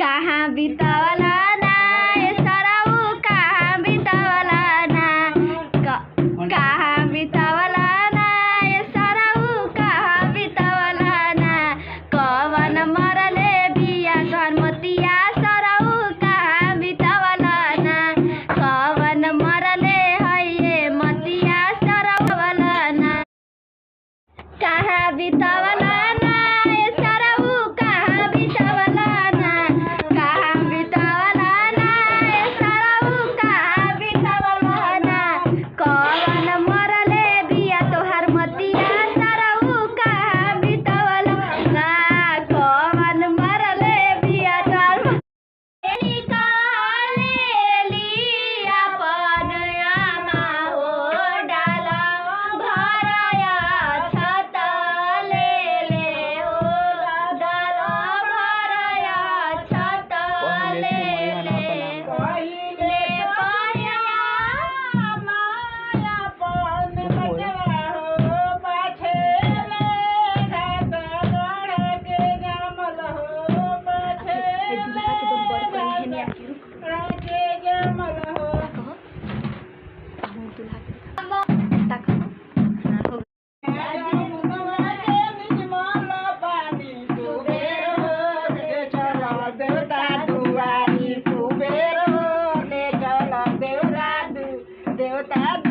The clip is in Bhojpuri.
कहाँ बितावला ना ये सरऊ कहाँ बितावला ना कहाँ बितावला ना ये सरऊ कहाँ बितावला ना कवन मरले बिया घरमतिया सरऊ कहाँ बितावला ना कवन मरले है ये मतिया सरऊ वाला ना कहाँ बितावला ना ये सरऊ कहाँ बितावला ना कहाँ बितावला ना ये सरऊ कहाँ बितावला ना कवन मरले बिया तोहार मतिया सरऊ कहाँ बितावला ना कवन मरले बिया तोहार देवता